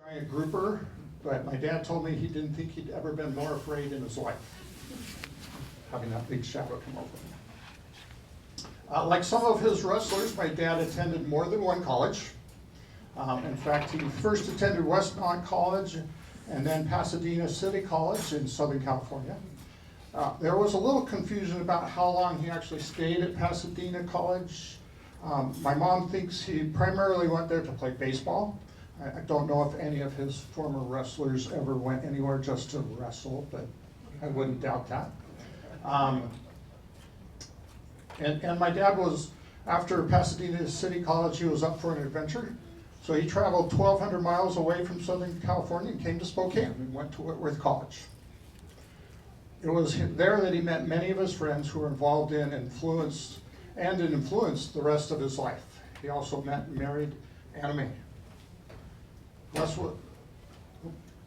giant grouper, but my dad told me he didn't think he'd ever been more afraid in his life, having that big shadow come over him. Like some of his wrestlers, my dad attended more than one college. In fact, he first attended Westmont College and then Pasadena City College in Southern California. There was a little confusion about how long he actually stayed at Pasadena College. My mom thinks he primarily went there to play baseball. I don't know if any of his former wrestlers ever went anywhere just to wrestle, but I wouldn't doubt that. And my dad was, after Pasadena City College, he was up for an adventure. So he traveled 1,200 miles away from Southern California and came to Spokane and went to Whitworth College. It was there that he met many of his friends who were involved in influenced the rest of his life. He also met and married Anna Mae.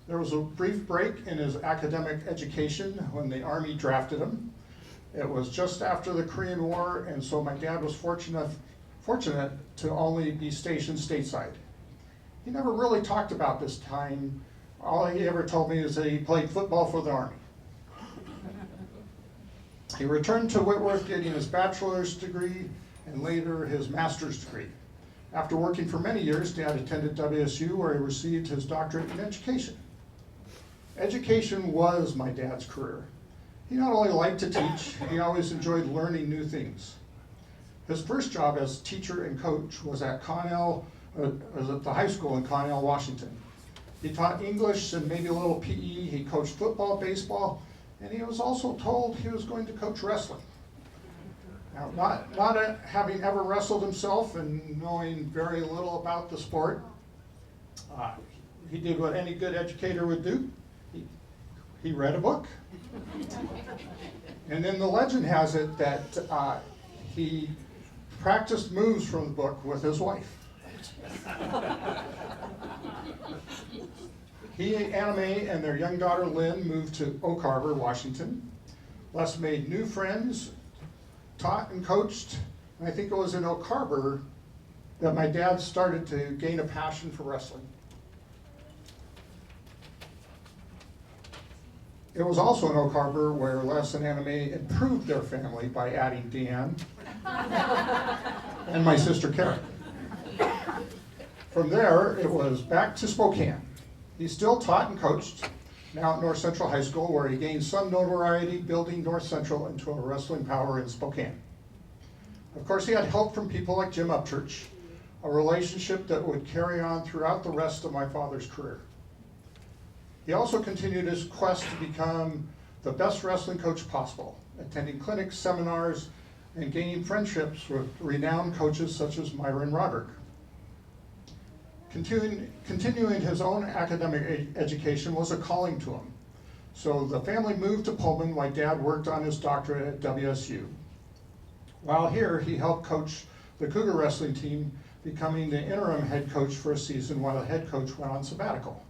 There was a brief break in his academic education when the Army drafted him. It was just after the Korean War, and so my dad was fortunate to only be stationed stateside. He never really talked about this time. All he ever told me is that he played football for the Army. He returned to Whitworth getting his bachelor's degree and later his master's degree. After working for many years, Dad attended WSU where he received his doctorate in education. Education was my dad's career. He not only liked to teach, he always enjoyed learning new things. His first job as teacher and coach was at the high school in Connell, Washington. He taught English and maybe a little PE. He coached football, baseball, and he was also told he was going to coach wrestling. Now, not having ever wrestled himself and knowing very little about the sport, he did what any good educator would do. He read a book. And then the legend has it that he practiced moves from the book with his wife. He, Anna Mae, and their young daughter Lynn moved to Oak Harbor, Washington. Les made new friends, taught and coached, and I think it was in Oak Harbor that my dad started to gain a passion for wrestling. It was also in Oak Harbor where Les and Anna Mae improved their family by adding Deanne and my sister Kerry. From there, it was back to Spokane. He still taught and coached, now at North Central High School, where he gained some notoriety building North Central into a wrestling power in Spokane. Of course, he had help from people like Jim Upchurch, a relationship that would carry on throughout the rest of my father's career. He also continued his quest to become the best wrestling coach possible, attending clinics, seminars, and gaining friendships with renowned coaches such as Myron Roderick. Continuing his own academic education was a calling to him. So the family moved to Pullman while Dad worked on his doctorate at WSU. While here, he helped coach the Cougar wrestling team, becoming the interim head coach for a season while the head coach went on sabbatical.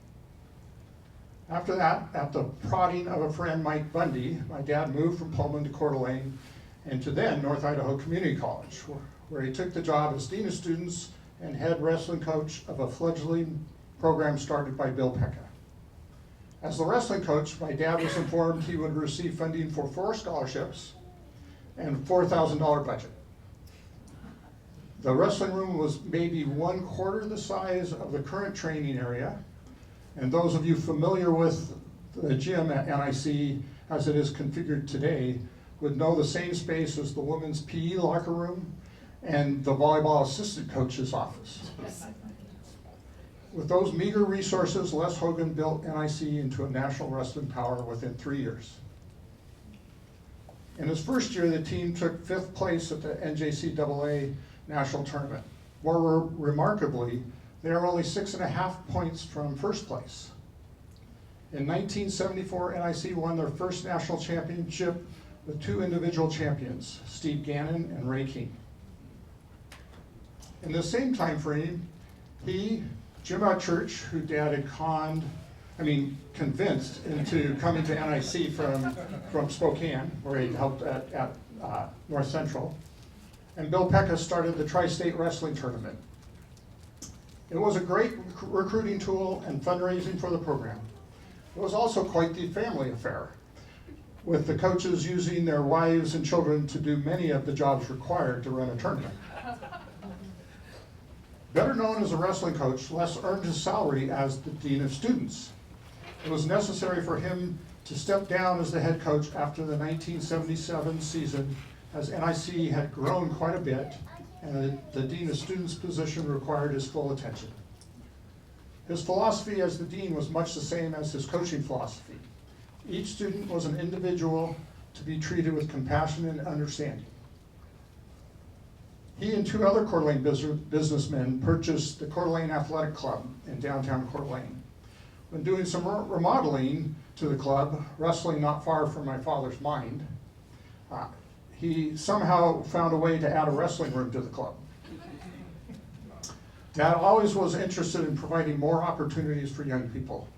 After that, at the prodding of a friend, Mike Bundy, my dad moved from Pullman to Coeur d'Alene and to then North Idaho Community College, where he took the job as dean of students and head wrestling coach of a fledgling program started by Bill Pecca. As the wrestling coach, my dad was informed he would receive funding for 4 scholarships and a $4,000 budget. The wrestling room was maybe 1/4 the size of the current training area, and those of you familiar with the gym at NIC as it is configured today would know the same space as the women's PE locker room and the volleyball assistant coach's office. With those meager resources, Les Hogan built NIC into a national wrestling power within 3 years. In his first year, the team took 5th place at the NJCAA national tournament. More remarkably, they are only 6.5 points from first place. In 1974, NIC won their first national championship with 2 individual champions, Steve Gannon and Ray King. In the same time frame, Jim Church, who Dad had convinced into coming to NIC from Spokane, where he helped at North Central, and Bill Pecca started the Tri-State Wrestling Tournament. It was a great recruiting tool and fundraising for the program. It was also quite the family affair, with the coaches using their wives and children to do many of the jobs required to run a tournament. Better known as a wrestling coach, Les earned his salary as the Dean of Students. It was necessary for him to step down as the head coach after the 1977 season, as NIC had grown quite a bit, and the Dean of Students position required his full attention. His philosophy as the dean was much the same as his coaching philosophy. Each student was an individual to be treated with compassion and understanding. He and two other Coeur d'Alene businessmen purchased the Coeur d'Alene Athletic Club in downtown Coeur d'Alene. When doing some remodeling to the club, wrestling not far from my father's mind, he somehow found a way to add a wrestling room to the club. Dad always was interested in providing more opportunities for young people.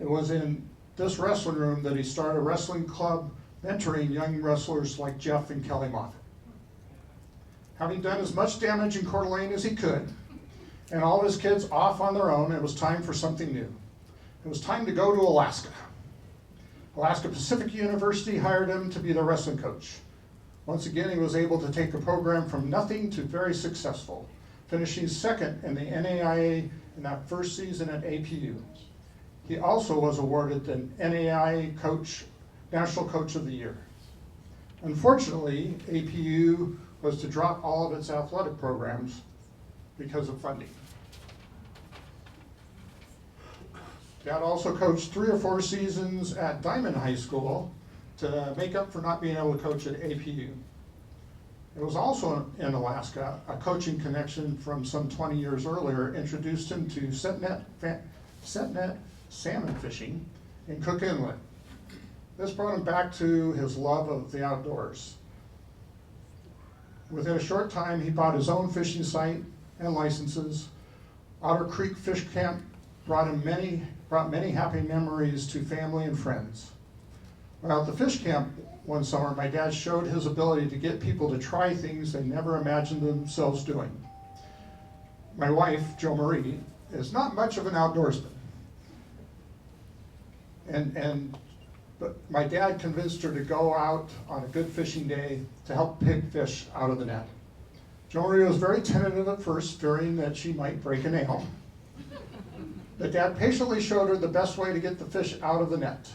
It was in this wrestling room that he started a wrestling club mentoring young wrestlers like Jeff and Kelly Moffitt. Having done as much damage in Coeur d'Alene as he could, and all of his kids off on their own, it was time for something new. It was time to go to Alaska. Alaska Pacific University hired him to be their wrestling coach. Once again, he was able to take a program from nothing to very successful, finishing second in the NAIA in that first season at APU. He also was awarded the NAIA National Coach of the Year. Unfortunately, APU was to drop all of its athletic programs because of funding. Dad also coached 3 or 4 seasons at Diamond High School to make up for not being able to coach at APU. It was also in Alaska, a coaching connection from some 20 years earlier introduced him to set net salmon fishing in Cook Inlet. This brought him back to his love of the outdoors. Within a short time, he bought his own fishing site and licenses. Otter Creek Fish Camp brought many happy memories to family and friends. While at the fish camp one summer, my dad showed his ability to get people to try things they never imagined themselves doing. My wife, Jo Marie, is not much of an outdoorsman. But my dad convinced her to go out on a good fishing day to help pick fish out of the net. Jo Marie was very tentative at first, fearing that she might break a nail. But Dad patiently showed her the best way to get the fish out of the net.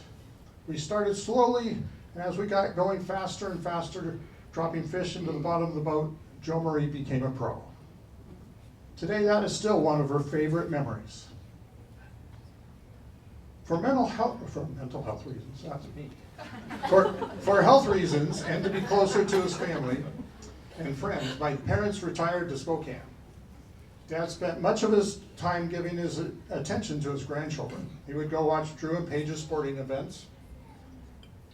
We started slowly, and as we got going faster and faster, dropping fish into the bottom of the boat, Jo Marie became a pro. Today, that is still one of her favorite memories. For mental health reasons, that's me. For health reasons, and to be closer to his family and friends, my parents retired to Spokane. Dad spent much of his time giving his attention to his grandchildren. He would go watch Drew and Paige's sporting events.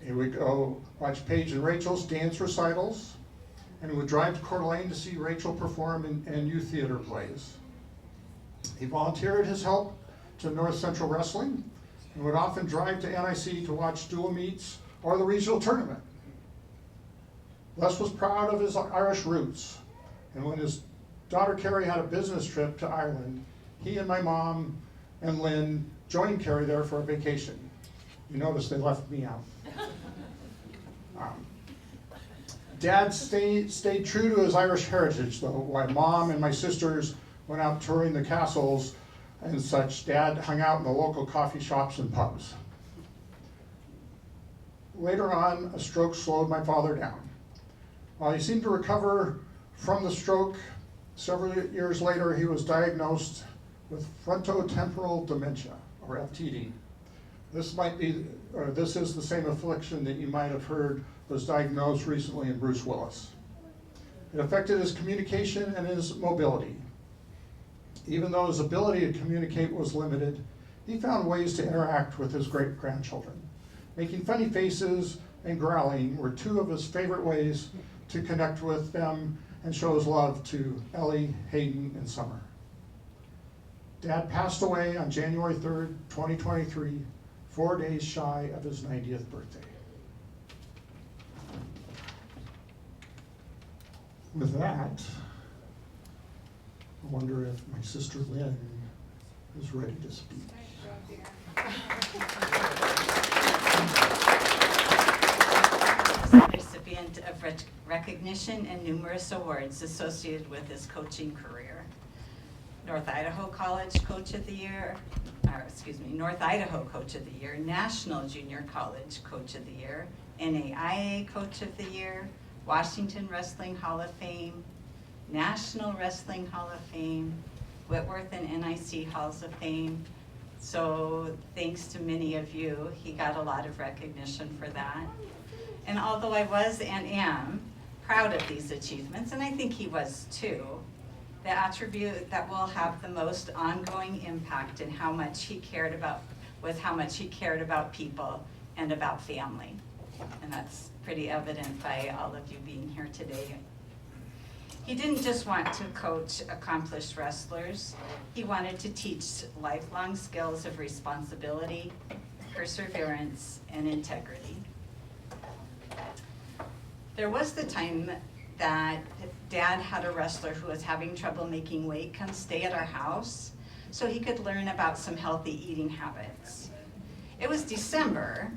He would go watch Paige and Rachel's dance recitals, and would drive to Coeur d'Alene to see Rachel perform in youth theater plays. He volunteered his help to North Central Wrestling, and would often drive to NIC to watch dual meets or the regional tournament. Les was proud of his Irish roots, and when his daughter Kerry had a business trip to Ireland, he and my mom and Lynn joined Kerry there for a vacation. You notice they left me out. Dad stayed true to his Irish heritage, though. While Mom and my sisters went out touring the castles and such, Dad hung out in the local coffee shops and pubs. Later on, a stroke slowed my father down. While he seemed to recover from the stroke, several years later he was diagnosed with frontotemporal dementia, or FTD. This is the same affliction that you might have heard was diagnosed recently in Bruce Willis. It affected his communication and his mobility. Even though his ability to communicate was limited, he found ways to interact with his great-grandchildren. Making funny faces and growling were 2 of his favorite ways to connect with them and show his love to Ellie, Hayden, and Summer. Dad passed away on January 3rd, 2023, 4 days shy of his 90th birthday. With that, I wonder if my sister Lynn is ready to speak. Recipient of recognition and numerous awards associated with his coaching career. North Idaho College Coach of the Year, North Idaho Coach of the Year, National Junior College Coach of the Year, NAIA Coach of the Year, Washington Wrestling Hall of Fame, National Wrestling Hall of Fame, Whitworth and NIC Halls of Fame. So thanks to many of you, he got a lot of recognition for that. And although I was and am proud of these achievements, and I think he was too, the attribute that will have the most ongoing impact in how much he cared about was how much he cared about people and about family. And that's pretty evident by all of you being here today. He didn't just want to coach accomplished wrestlers. He wanted to teach lifelong skills of responsibility, perseverance, and integrity. There was the time that Dad had a wrestler who was having trouble making weight come stay at our house so he could learn about some healthy eating habits. It was December,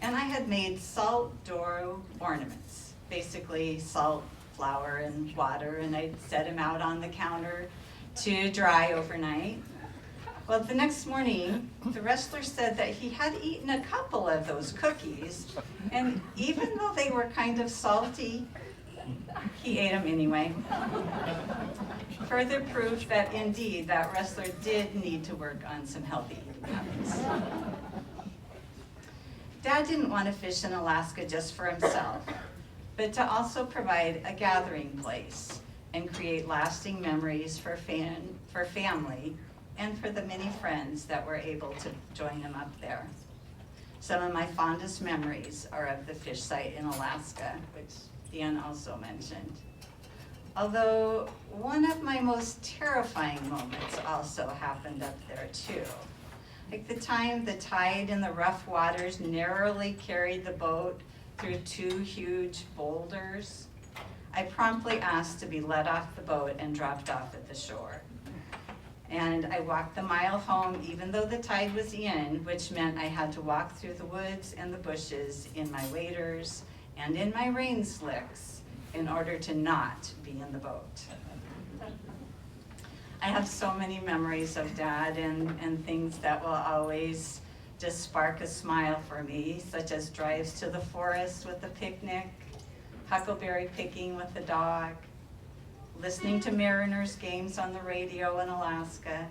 and I had made salt dough ornaments, basically salt, flour, and water, and I'd set him out on the counter to dry overnight. Well, the next morning, the wrestler said that he had eaten a couple of those cookies, and even though they were kind of salty, he ate them anyway. Further proof that indeed that wrestler did need to work on some healthy eating habits. Dad didn't want to fish in Alaska just for himself, but to also provide a gathering place and create lasting memories for family and for the many friends that were able to join him up there. Some of my fondest memories are of the fish site in Alaska, which Dan also mentioned. Although one of my most terrifying moments also happened up there too. Like the time the tide in the rough waters narrowly carried the boat through two huge boulders, I promptly asked to be let off the boat and dropped off at the shore. And I walked the mile home even though the tide was in, which meant I had to walk through the woods and the bushes in my waders and in my rain slicks in order to not be in the boat. I have so many memories of Dad and things that will always just spark a smile for me, such as drives to the forest with a picnic, huckleberry picking with the dog, listening to Mariners games on the radio in Alaska,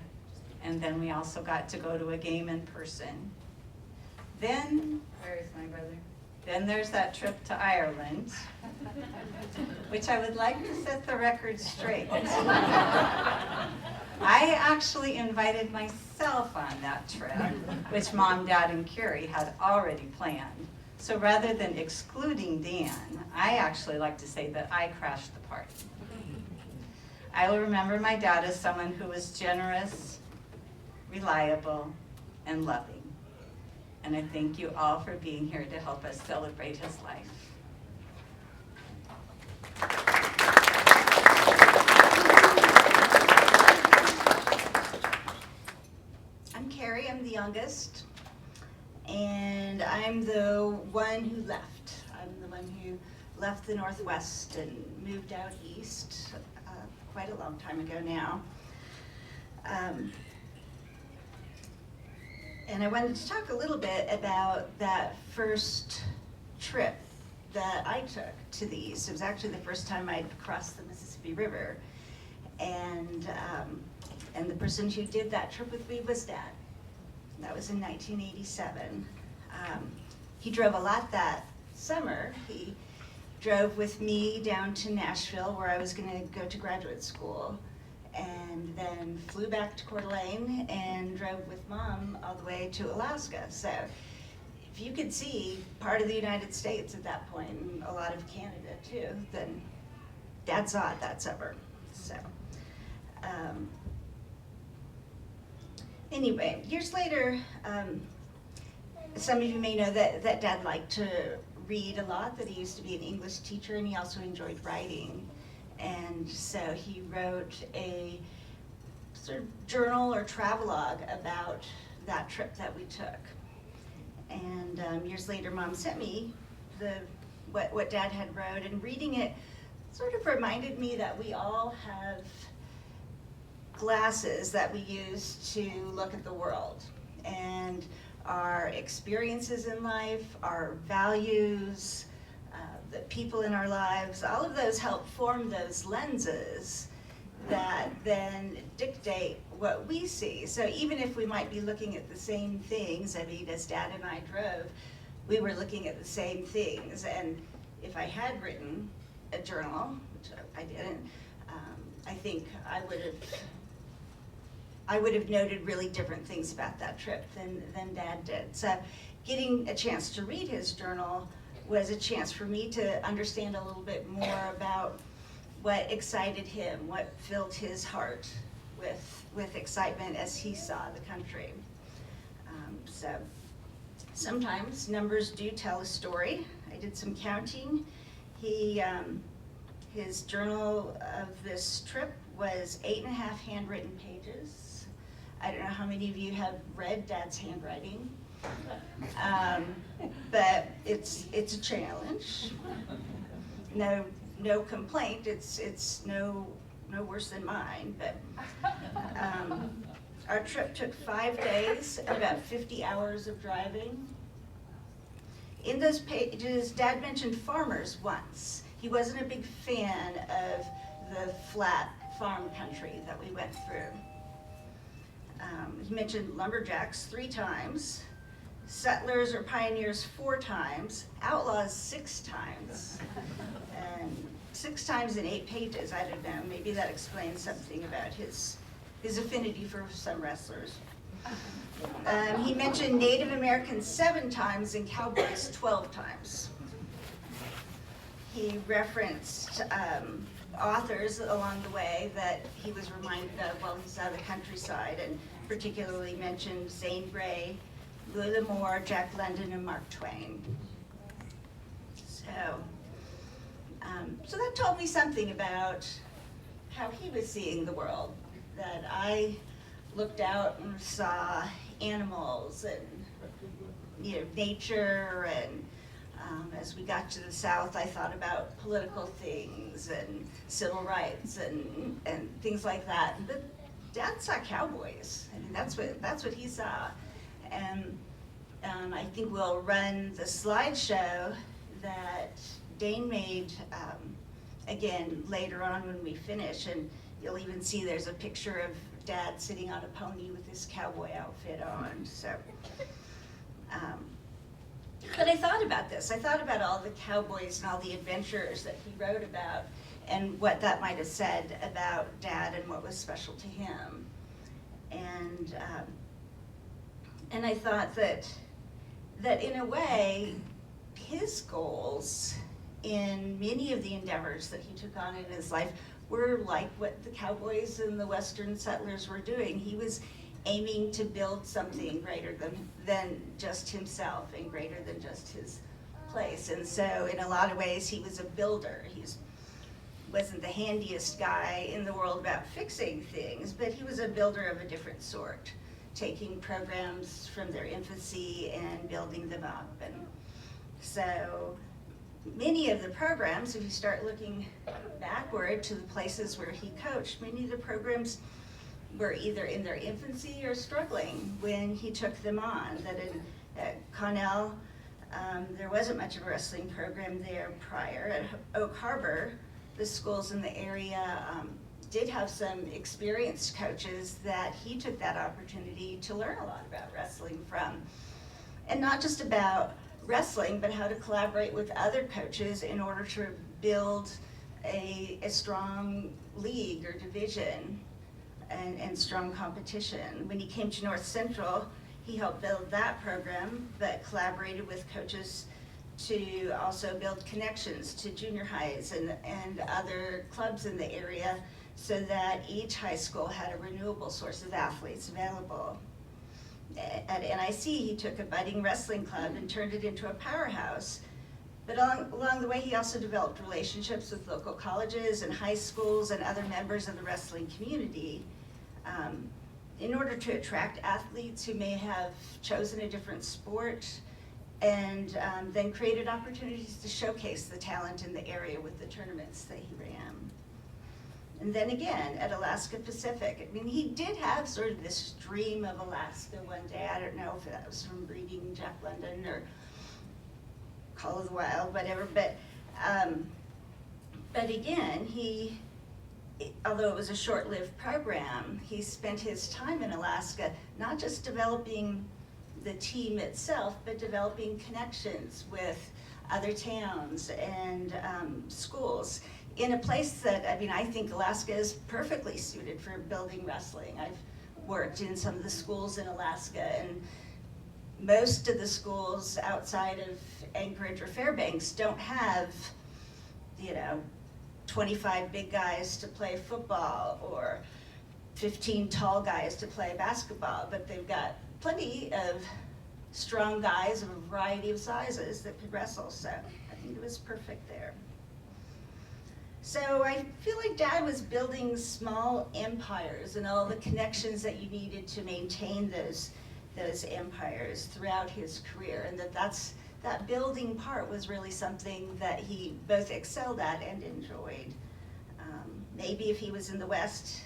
and then we also got to go to a game in person. Then, where is my brother? Then there's that trip to Ireland, which I would like to set the record straight. I actually invited myself on that trip, which Mom, Dad, and Kerry had already planned. So rather than excluding Dan, I actually like to say that I crashed the party. I will remember my dad as someone who was generous, reliable, and loving. And I thank you all for being here to help us celebrate his life. I'm Kerry, I'm the youngest, and I'm the one who left. I'm the one who left the Northwest and moved out east quite a long time ago now. And I wanted to talk a little bit about that first trip that I took to the east. It was actually the first time I'd crossed the Mississippi River. And the person who did that trip with me was Dad. That was in 1987. He drove a lot that summer. He drove with me down to Nashville, where I was going to go to graduate school, and then flew back to Coeur d'Alene and drove with Mom all the way to Alaska. So if you could see part of the United States at that point, and a lot of Canada too, then Dad saw it that summer. So anyway, years later, some of you may know that Dad liked to read a lot, that he used to be an English teacher, and he also enjoyed writing. And so he wrote a sort of journal or travelogue about that trip that we took. And years later, Mom sent me what Dad had wrote, and reading it sort of reminded me that we all have glasses that we use to look at the world. And our experiences in life, our values, the people in our lives, all of those help form those lenses that then dictate what we see. So even if we might be looking at the same things, I mean, as Dad and I drove, we were looking at the same things. And if I had written a journal, which I didn't, I think I would have noted really different things about that trip than Dad did. So getting a chance to read his journal was a chance for me to understand a little bit more about what excited him, what filled his heart with excitement as he saw the country. So sometimes numbers do tell a story. I did some counting. His journal of this trip was 8.5 handwritten pages. I don't know how many of you have read Dad's handwriting, but it's a challenge. No complaint. It's no worse than mine. But our trip took 5 days, about 50 hours of driving. In those pages, Dad mentioned farmers once. He wasn't a big fan of the flat farm country that we went through. He mentioned lumberjacks 3 times, settlers or pioneers 4 times, outlaws 6 times, and 6 times in 8 pages. I don't know, maybe that explains something about his affinity for some wrestlers. He mentioned Native Americans 7 times and cowboys 12 times. He referenced authors along the way that he was reminded of while he saw the countryside, and particularly mentioned Zane Grey, Louis L'Amour, Jack London, and Mark Twain. So that told me something about how he was seeing the world, that I looked out and saw animals and nature, and as we got to the South, I thought about political things and civil rights and things like that. But Dad saw cowboys. I mean, that's what he saw. And I think we'll run the slideshow that Dane made again later on when we finish, and you'll even see there's a picture of Dad sitting on a pony with his cowboy outfit on. So, but I thought about this. I thought about all the cowboys and all the adventures that he wrote about, and what that might have said about Dad and what was special to him. And I thought that in a way, his goals in many of the endeavors that he took on in his life were like what the cowboys and the Western settlers were doing. He was aiming to build something greater than just himself and greater than just his place. And so in a lot of ways, he was a builder. He wasn't the handiest guy in the world about fixing things, but he was a builder of a different sort, taking programs from their infancy and building them up. And so many of the programs, if you start looking backward to the places where he coached, many of the programs were either in their infancy or struggling when he took them on. That at Connell, there wasn't much of a wrestling program there prior. At Oak Harbor, the schools in the area did have some experienced coaches that he took that opportunity to learn a lot about wrestling from. And not just about wrestling, but how to collaborate with other coaches in order to build a strong league or division and strong competition. When he came to North Central, he helped build that program, but collaborated with coaches to also build connections to junior highs and other clubs in the area, so that each high school had a renewable source of athletes available. At NIC, he took a budding wrestling club and turned it into a powerhouse. But along the way, he also developed relationships with local colleges and high schools and other members of the wrestling community. in order to attract athletes who may have chosen a different sport, and then created opportunities to showcase the talent in the area with the tournaments that he ran. And then again, at Alaska Pacific, I mean, he did have sort of this dream of Alaska one day. I don't know if that was from reading Jack London or Call of the Wild, whatever, but again, although it was a short-lived program, he spent his time in Alaska not just developing the team itself, but developing connections with other towns and schools in a place that, I mean, I think Alaska is perfectly suited for building wrestling. I've worked in some of the schools in Alaska, and most of the schools outside of Anchorage or Fairbanks don't have, 25 big guys to play football or 15 tall guys to play basketball, but they've got plenty of strong guys of a variety of sizes that could wrestle, so I think it was perfect there. So I feel like Dad was building small empires and all the connections that you needed to maintain those empires throughout his career, and that building part was really something that he both excelled at and enjoyed. Maybe if he was in the West,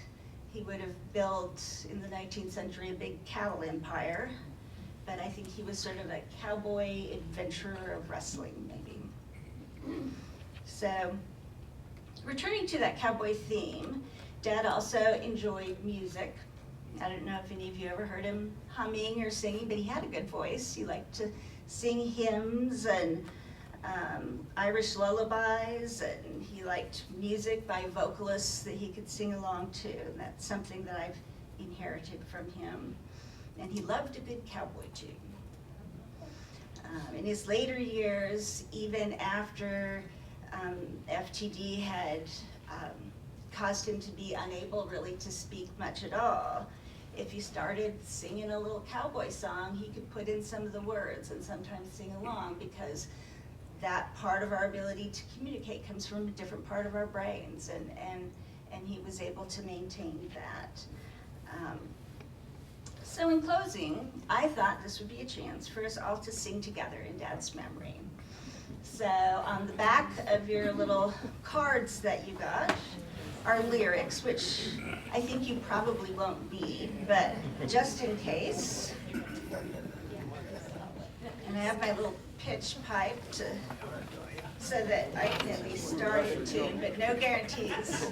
he would have built, in the 19th century, a big cattle empire, but I think he was sort of a cowboy adventurer of wrestling, maybe. So, returning to that cowboy theme, Dad also enjoyed music. I don't know if any of you ever heard him humming or singing, but he had a good voice. He liked to sing hymns and Irish lullabies, and he liked music by vocalists that he could sing along to, and that's something that I've inherited from him. And he loved a good cowboy tune. In his later years, even after FTD had caused him to be unable really to speak much at all, if he started singing a little cowboy song, he could put in some of the words and sometimes sing along, because that part of our ability to communicate comes from a different part of our brains, and he was able to maintain that. So in closing, I thought this would be a chance for us all to sing together in Dad's memory. So on the back of your little cards that you got are lyrics, which I think you probably won't need, but just in case. And I have my little pitch pipe so that I can at least start in tune, but no guarantees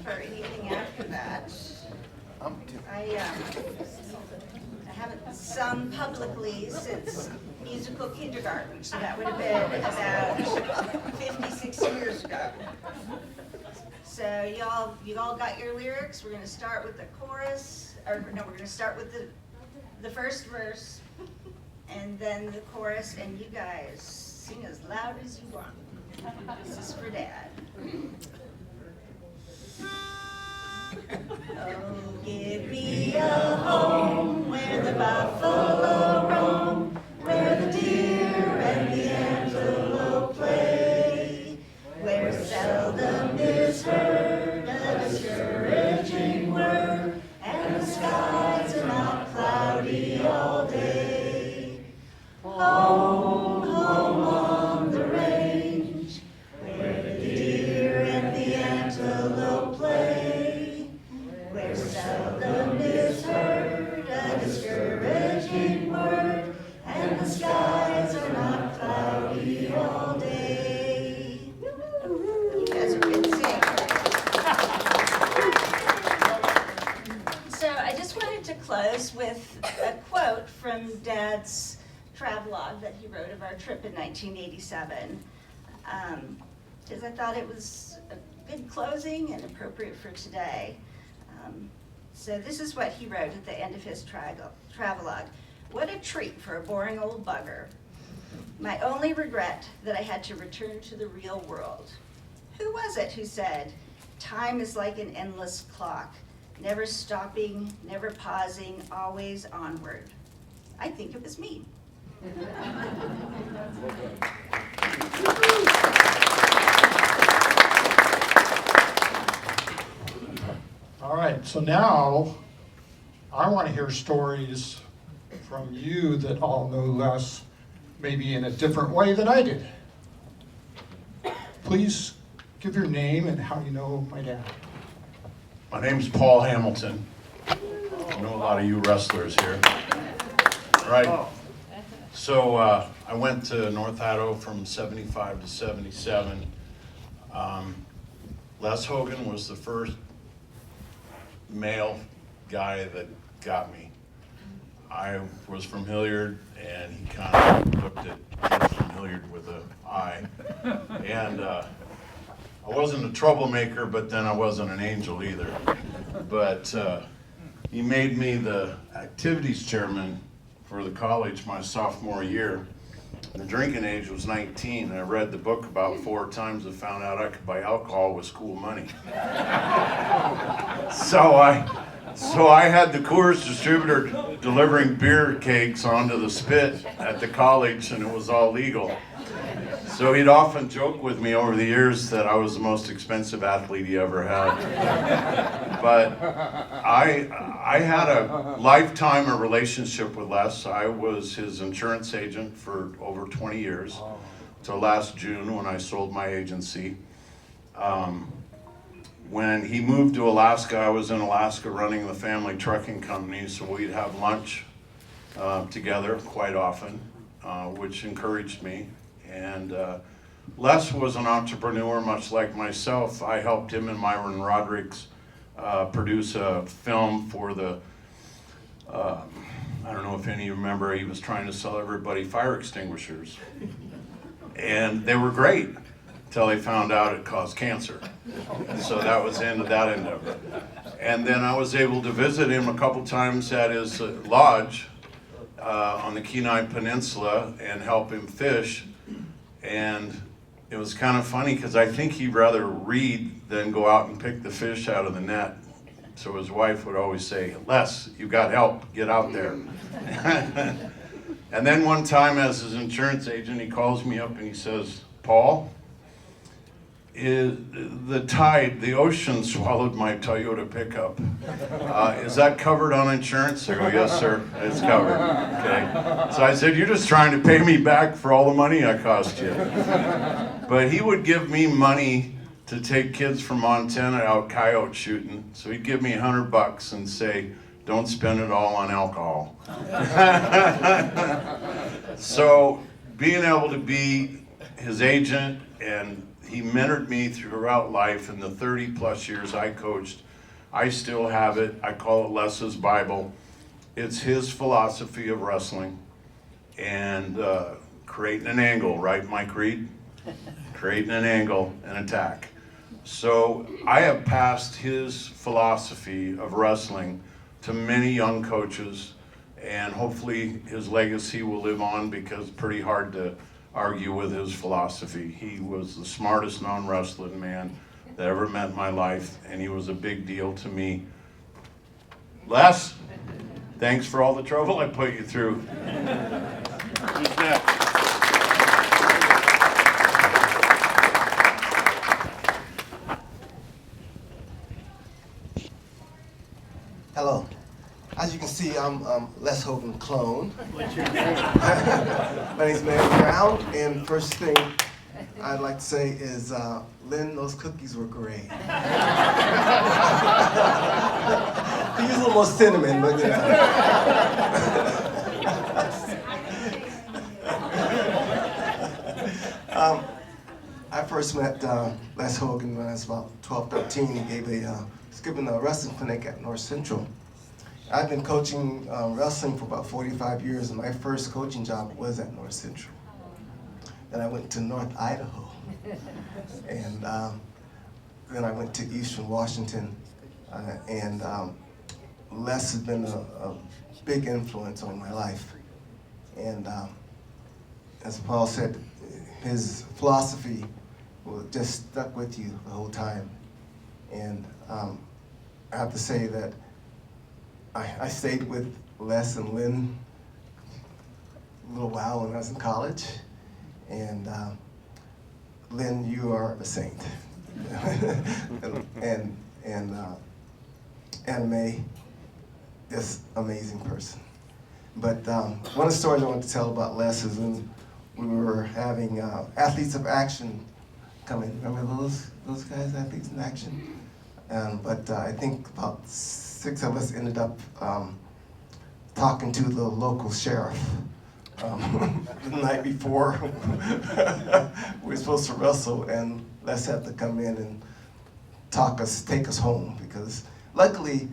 for anything after that. I haven't sung publicly since musical kindergarten, so that would have been about 56 years ago. So you all got your lyrics. We're going to start with the chorus, or no, we're going to start with the first verse, and then the chorus, and you guys sing as loud as you want. This is for Dad. Oh, give me a home where the buffalo roam, where the deer and the antelope play, where seldom is heard a discouraging word, and the skies are not cloudy all day. Home, home on the range, where the deer and the antelope play, where seldom is heard a discouraging word, and the skies are not cloudy all day. You guys are good singers. So I just wanted to close with a quote from Dad's travelogue that he wrote of our trip in 1987, because I thought it was a good closing and appropriate for today. So this is what he wrote at the end of his travelogue. What a treat for a boring old bugger. My only regret that I had to return to the real world. Who was it who said, time is like an endless clock, never stopping, never pausing, always onward? I think it was me. All right, so now I want to hear stories from you that all know Les, maybe in a different way than I did. Please give your name and how you know my dad. My name's Paul Hamilton. I know a lot of you wrestlers here. Right. So I went to North Idaho from 75 to 77. Les Hogan was the first male guy that got me. I was from Hilliard, and he kind of looked at kids from Hilliard with an eye. And I wasn't a troublemaker, but then I wasn't an angel either. But he made me the activities chairman for the college my sophomore year. The drinking age was 19, and I read the book about 4 times and found out I could buy alcohol with school money. So I had the Coors distributor delivering beer kegs onto the spit at the college, and it was all legal. So he'd often joke with me over the years that I was the most expensive athlete he ever had. But I had a lifetime of relationship with Les. I was his insurance agent for over 20 years, till last June when I sold my agency. When he moved to Alaska, I was in Alaska running the family trucking company, so we'd have lunch together quite often, which encouraged me. And Les was an entrepreneur, much like myself. I helped him and Myron Rodriguez produce a film for the, I don't know if any of you remember, he was trying to sell everybody fire extinguishers. And they were great, until they found out it caused cancer. So that was the end of that endeavor. And then I was able to visit him a couple times at his lodge on the Kenai Peninsula and help him fish. And it was kind of funny because I think he'd rather read than go out and pick the fish out of the net. So his wife would always say, Les, you got help, get out there. And then one time as his insurance agent, he calls me up and he says, Paul, the tide, the ocean swallowed my Toyota pickup. Is that covered on insurance? I go, yes, sir, it's covered. Okay. So I said, you're just trying to pay me back for all the money I cost you. But he would give me money to take kids from Montana out coyote shooting. So he'd give me $100 and say, don't spend it all on alcohol. So being able to be his agent, and he mentored me throughout life. In the 30 plus years I coached, I still have it. I call it Les's Bible. It's his philosophy of wrestling and creating an angle, right, Mike Reed? Creating an angle and attack. So I have passed his philosophy of wrestling to many young coaches, and hopefully his legacy will live on, because it's pretty hard to argue with his philosophy. He was the smartest non-wrestling man that ever met in my life, and he was a big deal to me. Les, thanks for all the trouble I put you through. Who's next? Hello. As you can see, I'm Les Hogan clone. What's your name? My name's Manny Brown, and first thing I'd like to say is, Lynn, those cookies were great. They use a little more cinnamon, but you know. I first met Les Hogan when I was about 12, 13. He was giving a wrestling clinic at North Central. I've been coaching wrestling for about 45 years, and my first coaching job was at North Central. Then I went to North Idaho, and then I went to Eastern Washington, and Les has been a big influence on my life. And as Paul said, his philosophy just stuck with you the whole time. And I have to say that I stayed with Les and Lynn a little while when I was in college. And Lynn, you are a saint. and and Mae, this amazing person. But one of the stories I want to tell about Les is when we were having Athletes of Action come in. Remember those guys, Athletes in Action? But I think about 6 of us ended up talking to the local sheriff the night before. We were supposed to wrestle, and Les had to come in and take us home, because luckily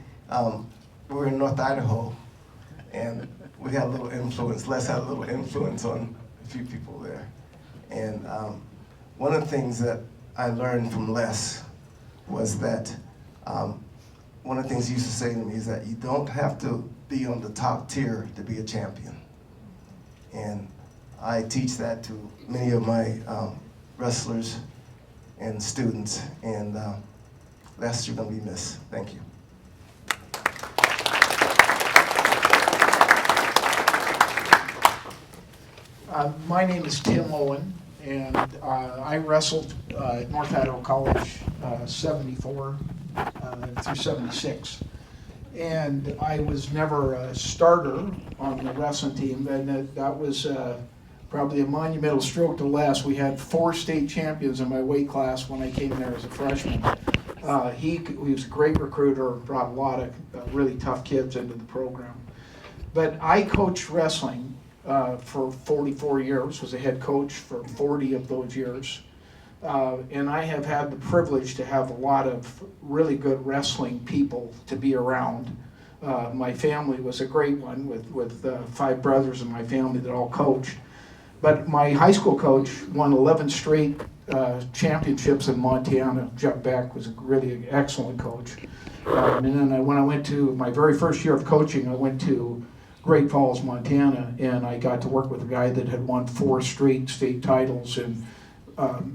we were in North Idaho, and we had a little influence. Les had a little influence on a few people there. And one of the things that I learned from Les was that one of the things he used to say to me is that you don't have to be on the top tier to be a champion. And I teach that to many of my wrestlers and students, and Les, you're gonna be missed. Thank you. My name is Tim Owen, and I wrestled at North Idaho College 74 through 76. And I was never a starter on the wrestling team, and that was probably a monumental stroke to Les. We had 4 state champions in my weight class when I came there as a freshman. He was a great recruiter, brought a lot of really tough kids into the program. But I coached wrestling for 44 years, was a head coach for 40 of those years. And I have had the privilege to have a lot of really good wrestling people to be around. My family was a great one with 5 brothers in my family that all coached. But my high school coach won 11 straight championships in Montana. Jeff Beck was a really excellent coach. And then when I went to my very first year of coaching, I went to Great Falls, Montana, and I got to work with a guy that had won 4 straight state titles. And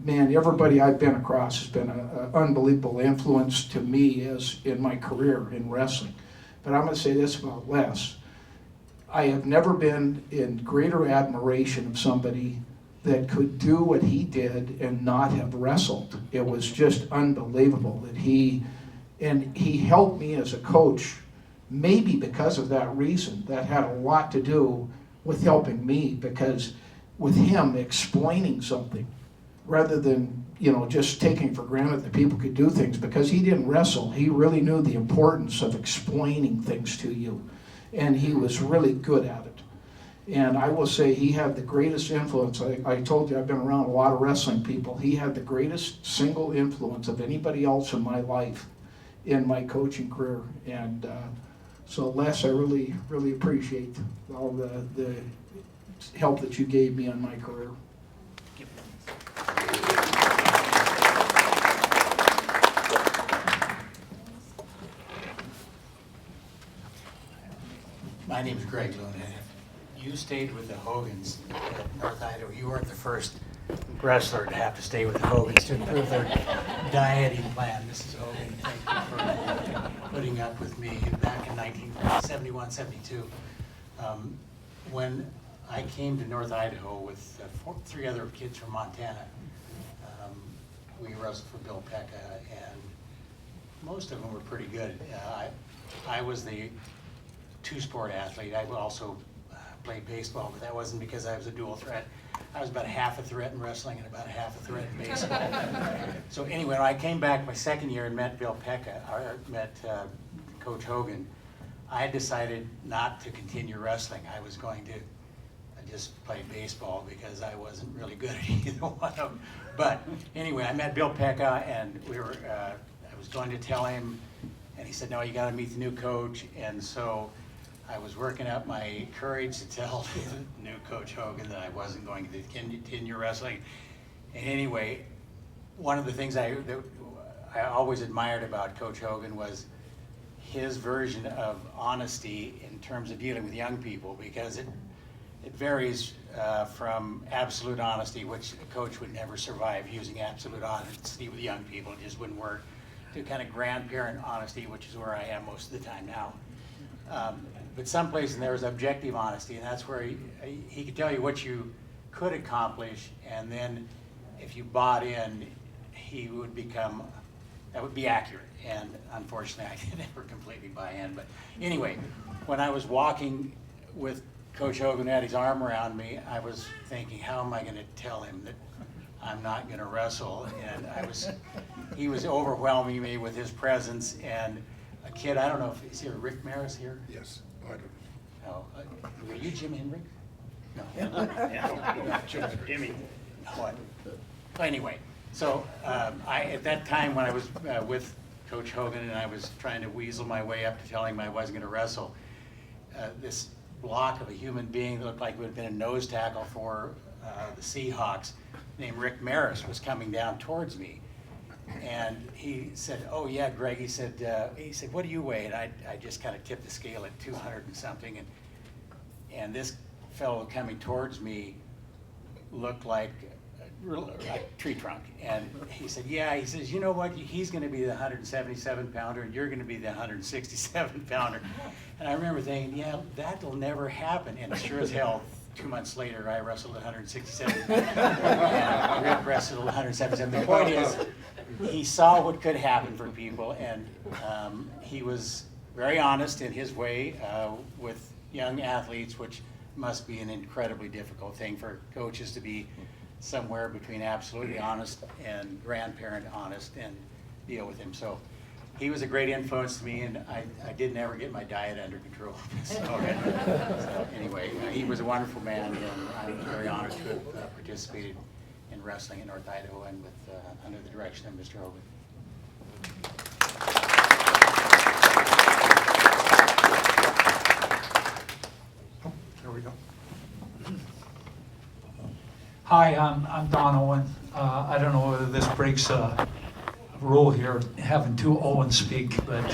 man, everybody I've been across has been an unbelievable influence to me as in my career in wrestling. But I'm going to say this about Les. I have never been in greater admiration of somebody that could do what he did and not have wrestled. It was just unbelievable that he helped me as a coach. Maybe because of that reason, that had a lot to do with helping me, because with him explaining something rather than just taking for granted that people could do things, because he didn't wrestle, he really knew the importance of explaining things to you, and he was really good at it. And I will say he had the greatest influence. I told you I've been around a lot of wrestling people. He had the greatest single influence of anybody else in my life in my coaching career. And so Les, I really, really appreciate all the help that you gave me on my career. My name is Greg Lynn. You stayed with the Hogans at North Idaho. You weren't the first wrestler to have to stay with the Hogans to improve their dieting plan. Mrs. Hogan, thank you for putting up with me back in 1971, 72. When I came to North Idaho with 3 other kids from Montana, we wrestled for Bill Pecca, and most of them were pretty good. I was the 2-sport athlete. I also played baseball, but that wasn't because I was a dual threat. I was about half a threat in wrestling and about half a threat in baseball. So anyway, when I came back my second year and met Bill Pecca, or met Coach Hogan, I decided not to continue wrestling. I was going to just play baseball because I wasn't really good at either one of them. But anyway, I met Bill Pecca, and I was going to tell him, and he said, no, you got to meet the new coach. And so I was working up my courage to tell the new Coach Hogan that I wasn't going to continue wrestling. And anyway, one of the things I always admired about Coach Hogan was his version of honesty in terms of dealing with young people, because it varies from absolute honesty, which a coach would never survive using absolute honesty with young people. It just wouldn't work, to kind of grandparent honesty, which is where I am most of the time now. But someplace in there is objective honesty, and that's where he could tell you what you could accomplish, and then if you bought in, he would become that would be accurate. And unfortunately, I didn't ever completely buy in. But anyway, when I was walking with Coach Hogan had his arm around me, I was thinking, how am I going to tell him that I'm not going to wrestle? And he was overwhelming me with his presence. And a kid, I don't know if, is here Rick Maris here? Yes, I don't. No. Were you Jim Henry? No. Jimmy. What? Anyway, so at that time when I was with Coach Hogan and I was trying to weasel my way up to telling him I wasn't going to wrestle, this block of a human being that looked like it would have been a nose tackle for the Seahawks, named Rick Maris, was coming down towards me. And he said, "Oh yeah, Greg," he said, "What do you weigh?" And I just kind of tipped the scale at 200 and something. And this fellow coming towards me looked like a tree trunk. And he said, "Yeah," he says, "You know what? He's going to be the 177 pounder and you're going to be the 167 pounder. And I remember thinking, yeah, that'll never happen. And sure as hell, 2 months later, I wrestled 167. And Rick wrestled 177. The point is, he saw what could happen for people, and he was very honest in his way with young athletes, which must be an incredibly difficult thing for coaches to be somewhere between absolutely honest and grandparent honest and deal with him. So he was a great influence to me, and I didn't ever get my diet under control. So anyway, he was a wonderful man, and I'm very honored to have participated in wrestling in North Idaho and with under the direction of Mr. Hogan. There we go. Hi, I'm Don Owen. I don't know whether this breaks a rule here, having two Owens speak, but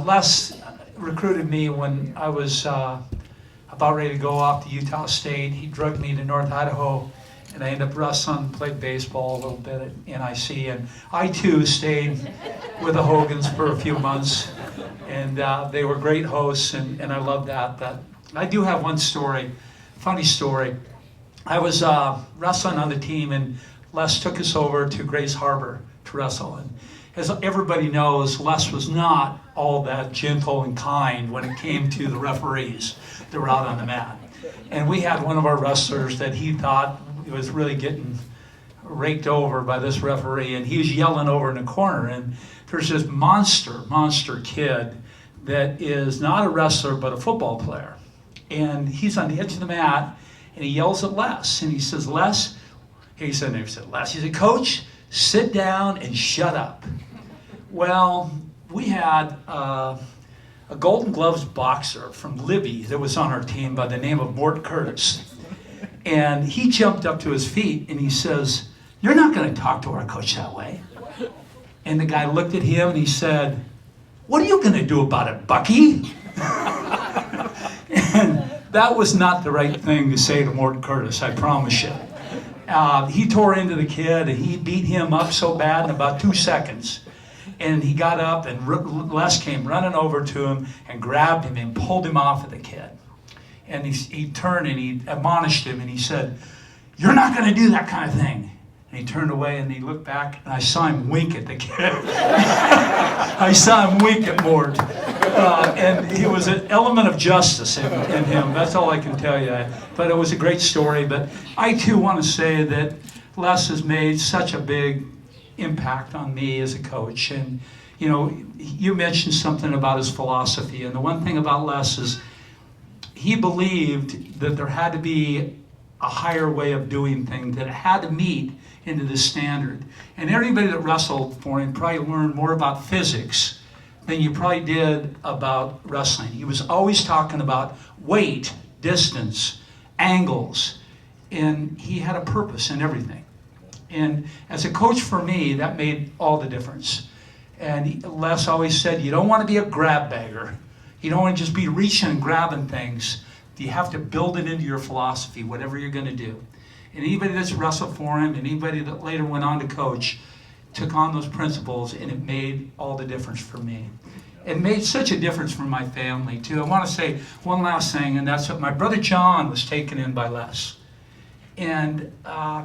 Les recruited me when I was about ready to go off to Utah State. He drugged me to North Idaho, and I ended up wrestling, played baseball a little bit at NIC, and I too stayed with the Hogans for a few months, and they were great hosts, and I loved that. But I do have one story, funny story. I was wrestling on the team, and Les took us over to Grace Harbor to wrestle. And as everybody knows, Les was not all that gentle and kind when it came to the referees that were out on the mat. And we had one of our wrestlers that he thought was really getting raked over by this referee, and he was yelling over in the corner. And there's this monster kid that is not a wrestler but a football player. And he's on the edge of the mat, and he yells at Les, and he says, "Les," he said, "Les," he said, "Coach, sit down and shut up." Well, we had a Golden Gloves boxer from Libby that was on our team by the name of Mort Curtis. And he jumped up to his feet and he says, "You're not going to talk to our coach that way." And the guy looked at him and he said, "What are you going to do about it, Bucky?" And that was not the right thing to say to Mort Curtis, I promise you. He tore into the kid and he beat him up so bad in about 2 seconds. And he got up and Les came running over to him and grabbed him and pulled him off of the kid. And he turned and he admonished him and he said, "You're not going to do that kind of thing." And he turned away and he looked back and I saw him wink at the kid. I saw him wink at Mort. And he was an element of justice in him. That's all I can tell you. But it was a great story. But I too want to say that Les has made such a big impact on me as a coach. And you know, you mentioned something about his philosophy. And the one thing about Les is he believed that there had to be a higher way of doing things, that it had to meet into the standard. And everybody that wrestled for him probably learned more about physics than you probably did about wrestling. He was always talking about weight, distance, angles, and he had a purpose in everything. And as a coach for me, that made all the difference. And Les always said, you don't want to be a grab bagger. You don't want to just be reaching and grabbing things. You have to build it into your philosophy, whatever you're going to do. And anybody that's wrestled for him, and anybody that later went on to coach, took on those principles, and it made all the difference for me. It made such a difference for my family, too. I want to say one last thing, and that's that my brother John was taken in by Les. And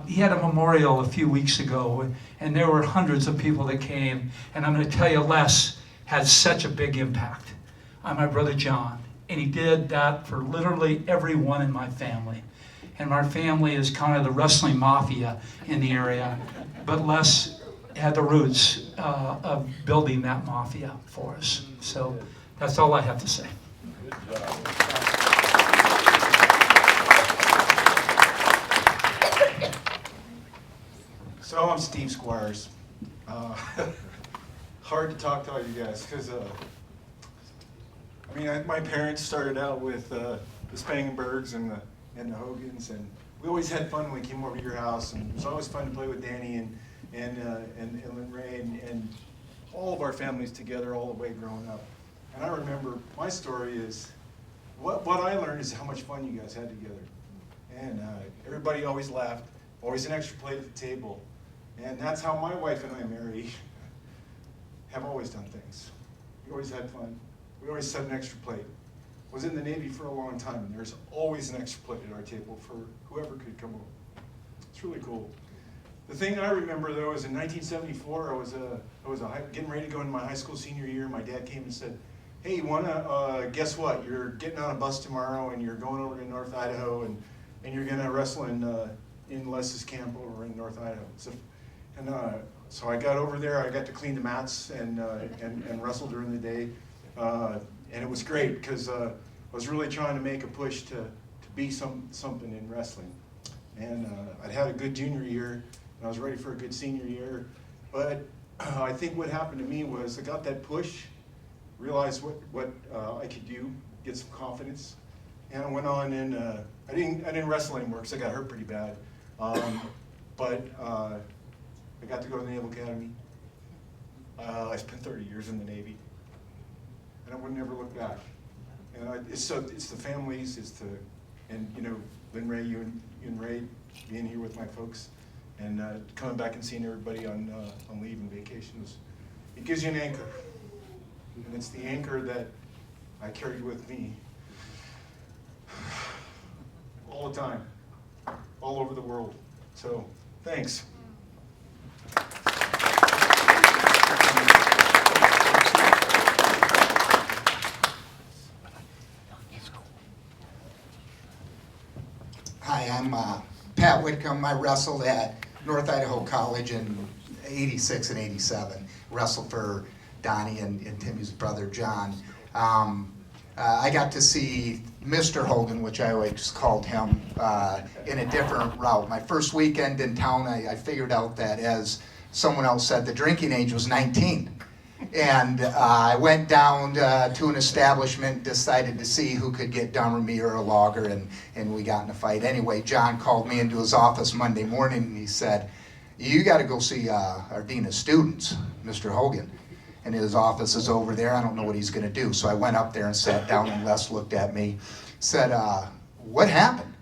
he had a memorial a few weeks ago, and there were hundreds of people that came. And I'm going to tell you, Les had such a big impact on my brother John. And he did that for literally everyone in my family. And our family is kind of the wrestling mafia in the area. But Les had the roots of building that mafia for us. So that's all I have to say. Good job. So I'm Steve Squires. Hard to talk to all you guys because, my parents started out with the Spangenbergs and the Hogans, and we always had fun when we came over to your house, and it was always fun to play with Danny and Lynn Ray and all of our families together all the way growing up. And I remember my story is what I learned is how much fun you guys had together, and everybody always laughed, always an extra plate at the table. And that's how my wife and I, Mary, have always done things. We always had fun. We always set an extra plate. Was in the Navy for a long time, and there's always an extra plate at our table for whoever could come over. It's really cool. The thing I remember though is in 1974, I was getting ready to go into my high school senior year. My dad came and said, "Hey, you wanna guess what? You're getting on a bus tomorrow, and you're going over to North Idaho, and you're gonna wrestle in Les's camp over in North Idaho." So I got over there. I got to clean the mats and wrestle during the day, and it was great because I was really trying to make a push to be something in wrestling. And I'd had a good junior year, and I was ready for a good senior year. But I think what happened to me was I got that push, realized what I could do, get some confidence, and I went on and I didn't wrestle anymore because I got hurt pretty bad. But I got to go to the Naval Academy. I spent 30 years in the Navy, and I would never look back. And it's the families, and Lynn Ray, you and Ray being here with my folks, and coming back and seeing everybody on leave and vacations. It gives you an anchor, and it's the anchor that I carried with me all the time, all over the world. So thanks. Hi, I'm Pat Whitcomb. I wrestled at North Idaho College in '86 and '87. Wrestled for Donnie and Timmy's brother John. I got to see Mr. Hogan, which I always called him, in a different route. My first weekend in town, I figured out that, as someone else said, the drinking age was 19. And I went down to an establishment, decided to see who could get done with me or a lager, and we got in a fight. Anyway, John called me into his office Monday morning, and he said, "You got to go see our dean of students, Mr. Hogan. And his office is over there. I don't know what he's going to do." So I went up there and sat down, and Les looked at me, said, "What happened?"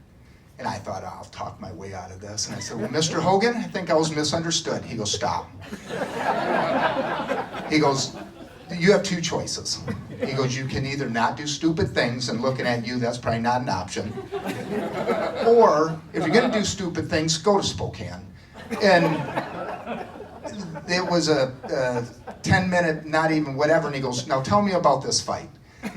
And I thought, I'll talk my way out of this. And I said, "Well, Mr. Hogan, I think I was misunderstood." He goes, "Stop." He goes, "You have two choices." He goes, "You can either not do stupid things," and looking at you, that's probably not an option. "Or, if you're going to do stupid things, go to Spokane." And it was a 10-minute, not even whatever, and he goes, "Now tell me about this fight."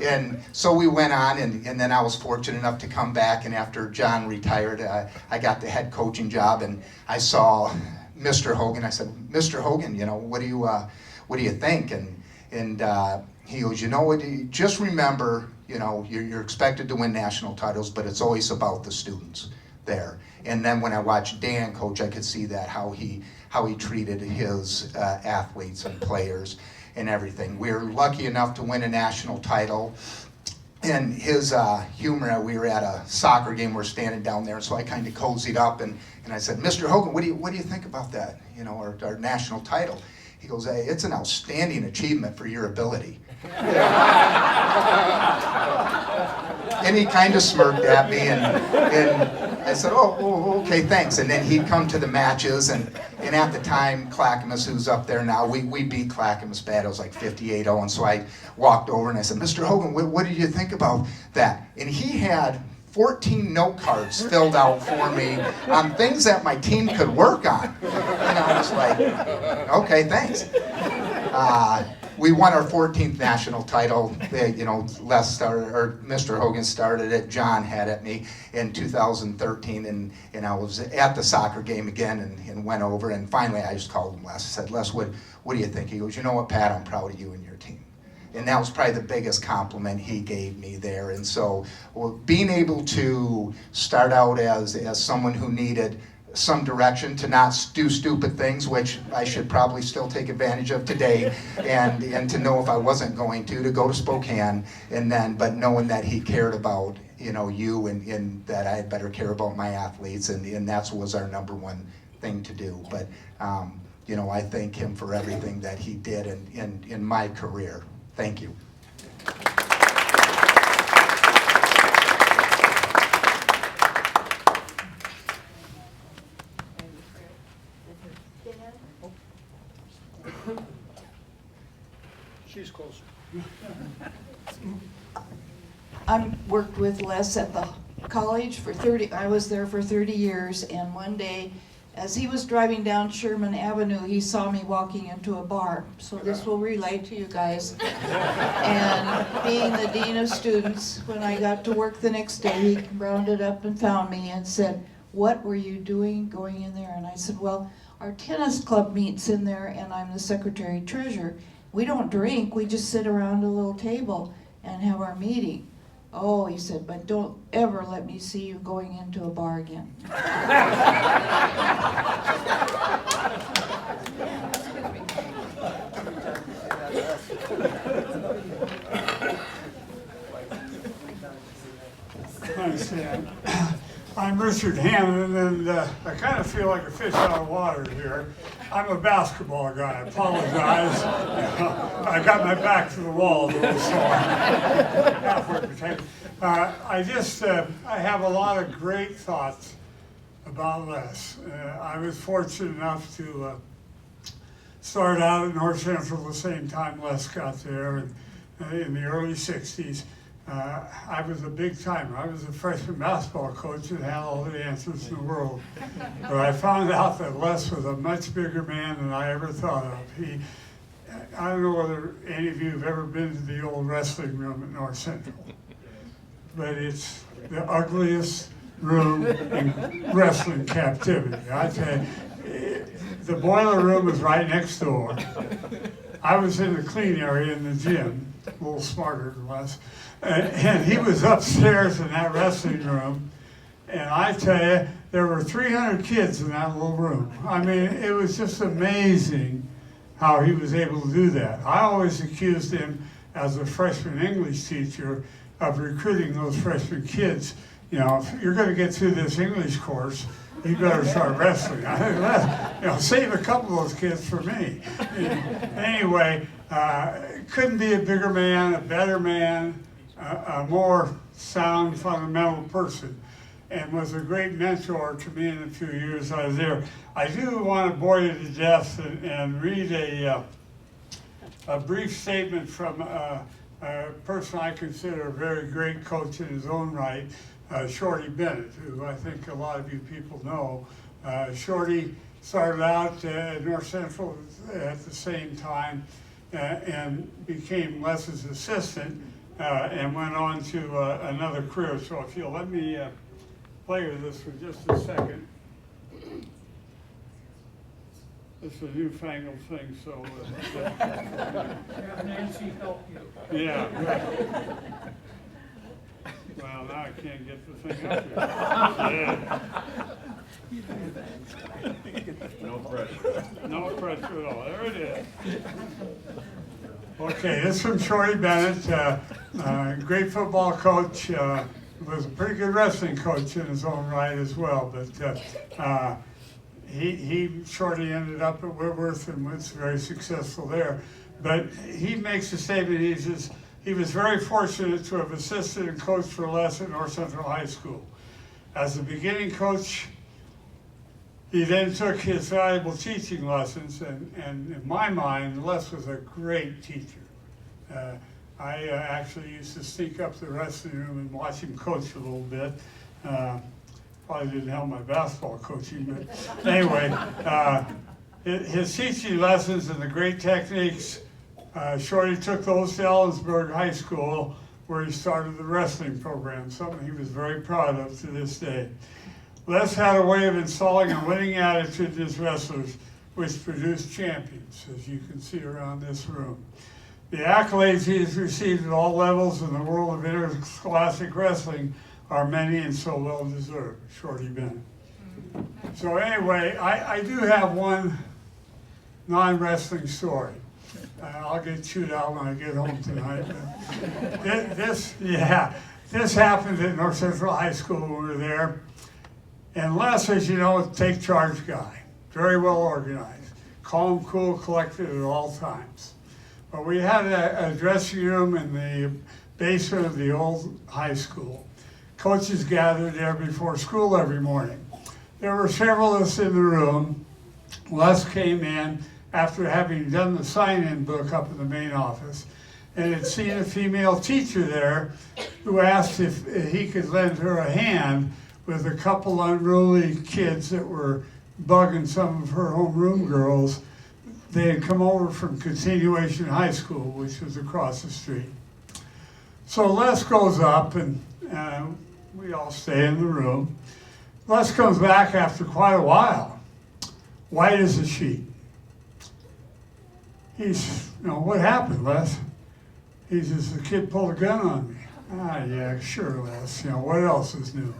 And so we went on, and then I was fortunate enough to come back, and after John retired, I got the head coaching job, and I saw Mr. Hogan. I said, "Mr. Hogan, what do you think?" And he goes, just remember, you're expected to win national titles, but it's always about the students there." And then when I watched Dan coach, I could see that, how he treated his athletes and players and everything. We were lucky enough to win a national title. And his humor, we were at a soccer game, we're standing down there, so I kind of cozied up and I said, "Mr. Hogan, what do you think about that, our national title?" He goes, "Hey, it's an outstanding achievement for your ability." And he kind of smirked at me, and I said, oh, okay, thanks. And then he'd come to the matches, and at the time, Clackamas, who's up there now, we beat Clackamas bad. It was like 58-0, and so I walked over and I said, "Mr. Hogan, what did you think about that?" And he had 14 note cards filled out for me on things that my team could work on. And I was like, okay, thanks. We won our 14th national title. Les started, or Mr. Hogan started it. John had at me in 2013, and I was at the soccer game again and went over, and finally I just called him Les. I said, Les, what do you think? He goes, you know what, Pat, I'm proud of you and your team. And that was probably the biggest compliment he gave me there. And so being able to start out as someone who needed some direction to not do stupid things, which I should probably still take advantage of today, and to know if I wasn't going to go to Spokane, but knowing that he cared about you and that I had better care about my athletes, and that was our number one thing to do. But I thank him for everything that he did in my career. Thank you. She's closer. I worked with Les at the college I was there for 30 years, and one day, as he was driving down Sherman Avenue, he saw me walking into a bar. So this will relate to you guys. And being the dean of students, when I got to work the next day, he rounded up and found me and said, "What were you doing going in there?" And I said, "Well, our tennis club meets in there, and I'm the secretary treasurer. We don't drink, we just sit around a little table and have our meeting." "Oh," he said, "but don't ever let me see you going into a bar again." Thanks, Dan. I'm Richard Hammond, and I kind of feel like a fish out of water here. I'm a basketball guy. I apologize. I got my back to the wall a little, so I'm halfway protected. I have a lot of great thoughts about Les. I was fortunate enough to start out at North Central the same time Les got there in the early 60s. I was a big timer. I was a freshman basketball coach and had all the answers in the world. But I found out that Les was a much bigger man than I ever thought of. I don't know whether any of you have ever been to the old wrestling room at North Central, but it's the ugliest room in wrestling captivity. I tell you, the boiler room was right next door. I was in the clean area in the gym, a little smarter than Les. And he was upstairs in that wrestling room, and I tell you, there were 300 kids in that little room. I mean, it was just amazing how he was able to do that. I always accused him, as a freshman English teacher, of recruiting those freshman kids. If you're going to get through this English course, you better start wrestling. Save a couple of those kids for me. Anyway, couldn't be a bigger man, a better man, a more sound, fundamental person, and was a great mentor to me in the few years I was there. I do want to bore you to death and read a brief statement from a person I consider a very great coach in his own right, Shorty Bennett, who I think a lot of you people know. Shorty started out at North Central at the same time and became Les's assistant, and went on to another career. So if you'll let me play with this for just a second. This is a newfangled thing, so... Nancy helped you. Yeah, right. Well, now I can't get the thing up here. Yeah. No pressure. No pressure at all. There it is. Okay, this is from Shorty Bennett, great football coach, was a pretty good wrestling coach in his own right as well, but Shorty ended up at Whitworth and was very successful there. But he makes a statement, he says, he was very fortunate to have assisted and coached for Les at North Central High School. As a beginning coach, he then took his valuable teaching lessons, and in my mind, Les was a great teacher. I actually used to sneak up to the wrestling room and watch him coach a little bit. Probably didn't help my basketball coaching, but anyway, his teaching lessons and the great techniques, Shorty took those to Ellensburg High School, where he started the wrestling program, something he was very proud of to this day. Les had a way of installing a winning attitude in his wrestlers, which produced champions, as you can see around this room. The accolades he has received at all levels in the world of interscholastic wrestling are many and so well deserved. Shorty Bennett. So anyway, I do have one non-wrestling story. I'll get chewed out when I get home tonight. This happened at North Central High School when we were there. And Les, as you know, take charge guy, very well organized, calm, cool, collected at all times. But we had a dressing room in the basement of the old high school. Coaches gathered there before school every morning. There were several of us in the room. Les came in after having done the sign-in book up in the main office and had seen a female teacher there who asked if he could lend her a hand with a couple unruly kids that were bugging some of her homeroom girls. They had come over from Continuation High School, which was across the street. So Les goes up and we all stay in the room. Les comes back after quite a while, white as a sheet. He's, what happened, Les? He says, the kid pulled a gun on me. Yeah, sure, Les. What else is new?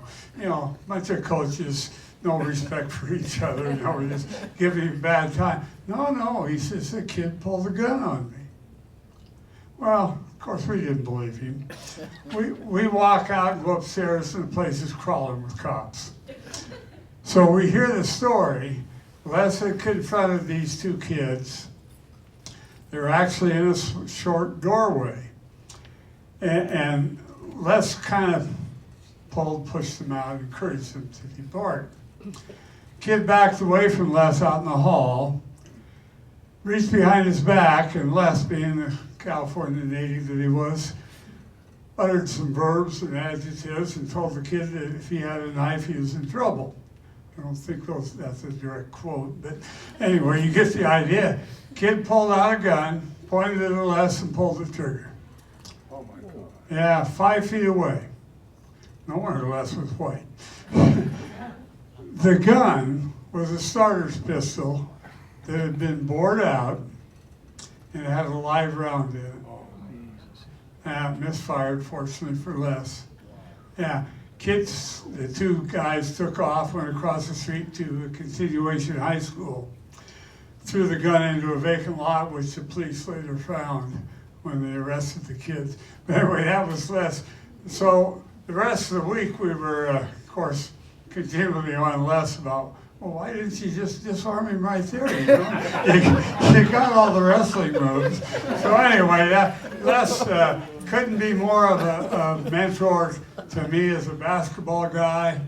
Bunch of coaches, no respect for each other, we just give him a bad time. No, he says, the kid pulled a gun on me. Well, of course, we didn't believe him. We walk out and go upstairs and the place is crawling with cops. So we hear the story. Les had confronted these two kids. They were actually in a short doorway. And Les kind of pushed them out and encouraged them to depart. Kid backed away from Les out in the hall, reached behind his back, and Les, being the California native that he was, uttered some verbs and adjectives and told the kid that if he had a knife, he was in trouble. I don't think that's a direct quote, but anyway, you get the idea. Kid pulled out a gun, pointed it at Les, and pulled the trigger. Oh my God. Yeah, 5 feet away. No wonder Les was white. The gun was a starter's pistol that had been bored out and it had a live round in it. Misfired, fortunately for Les. Yeah, kids, the two guys took off, went across the street to a Continuation High School, threw the gun into a vacant lot, which the police later found when they arrested the kids. But anyway, that was Les. So the rest of the week we were, of course, continually on Les about, well, why didn't you just disarm him right there? You got all the wrestling moves. So anyway, Les couldn't be more of a mentor to me as a basketball guy.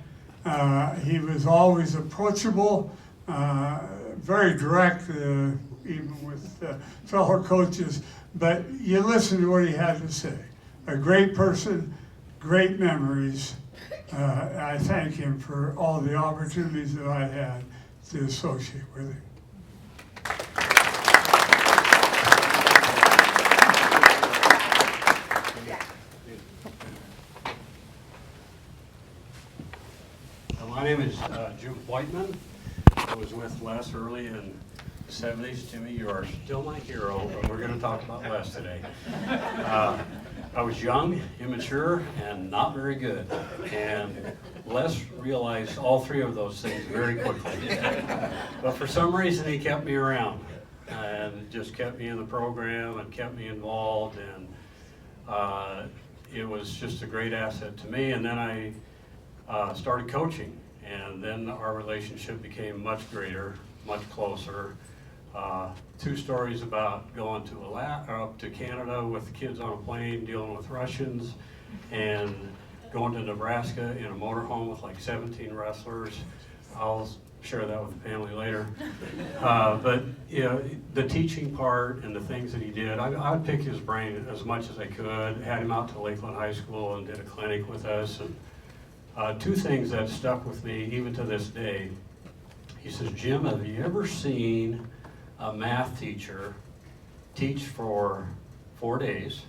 He was always approachable, very direct, even with fellow coaches. But you listen to what he had to say. A great person, great memories. I thank him for all the opportunities that I had to associate with him. My name is Jim Whiteman. I was with Les early in the 70s. Jimmy, you are still my hero, but we're going to talk about Les today. I was young, immature, and not very good. And Les realized all three of those things very quickly. But for some reason, he kept me around and just kept me in the program and kept me involved. And it was just a great asset to me. And then I started coaching. And then our relationship became much greater, much closer. 2 stories about going up to Canada with the kids on a plane, dealing with Russians, and going to Nebraska in a motorhome with like 17 wrestlers. I'll share that with the family later. But you know, the teaching part and the things that he did, I would pick his brain as much as I could. Had him out to Lakeland High School and did a clinic with us. And two things that stuck with me even to this day. He says, Jim, have you ever seen a math teacher teach for 4 days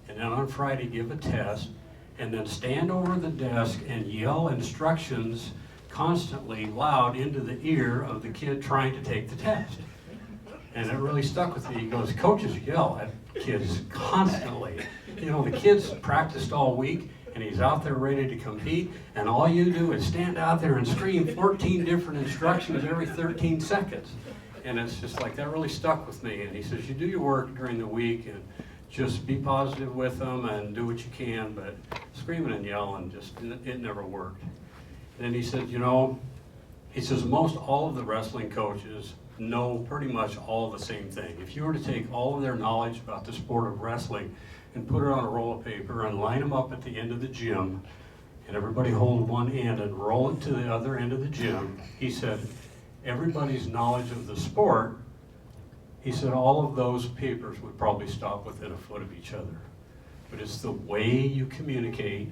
and then on Friday give a test and then stand over the desk and yell instructions constantly loud into the ear of the kid trying to take the test? And it really stuck with me. He goes, coaches yell at kids constantly. You know, the kids practiced all week and he's out there ready to compete, and all you do is stand out there and scream 14 different instructions every 13 seconds. And it's just like, that really stuck with me. And he says, you do your work during the week and just be positive with them and do what you can, but screaming and yelling, just, it never worked. And then he said, you know, he says, most all of the wrestling coaches know pretty much all the same thing. If you were to take all of their knowledge about the sport of wrestling and put it on a roll of paper and line them up at the end of the gym, and everybody hold one end and roll it to the other end of the gym, he said, everybody's knowledge of the sport, he said, all of those papers would probably stop within a foot of each other. But it's the way you communicate,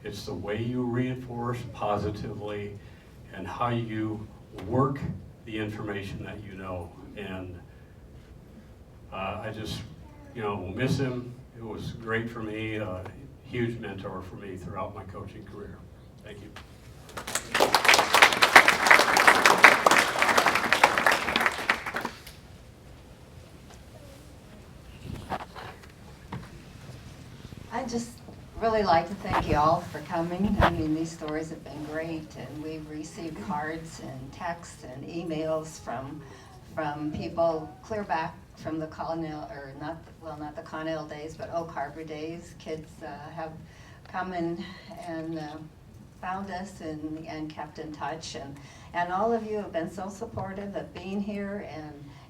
it's the way you reinforce positively, and how you work the information that you know. And I just, you know, will miss him. It was great for me, a huge mentor for me throughout my coaching career. Thank you. I'd just really like to thank you all for coming. I mean, these stories have been great, and we've received cards and texts and emails from people clear back from the Connell, or not the Connell days, but Oak Harbor days. Kids have come and found us and kept in touch, and all of you have been so supportive of being here,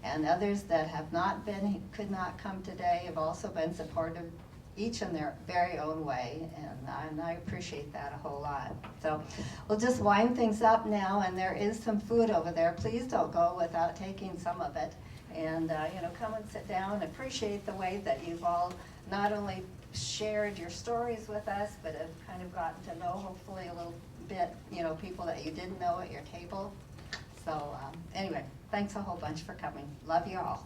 and others that have not been, could not come today, have also been supportive, each in their very own way, and I appreciate that a whole lot. So we'll just wind things up now, and there is some food over there. Please don't go without taking some of it. And you know, come and sit down. Appreciate the way that you've all not only shared your stories with us, but have kind of gotten to know, hopefully, a little bit, you know, people that you didn't know at your table. So anyway, thanks a whole bunch for coming. Love you all.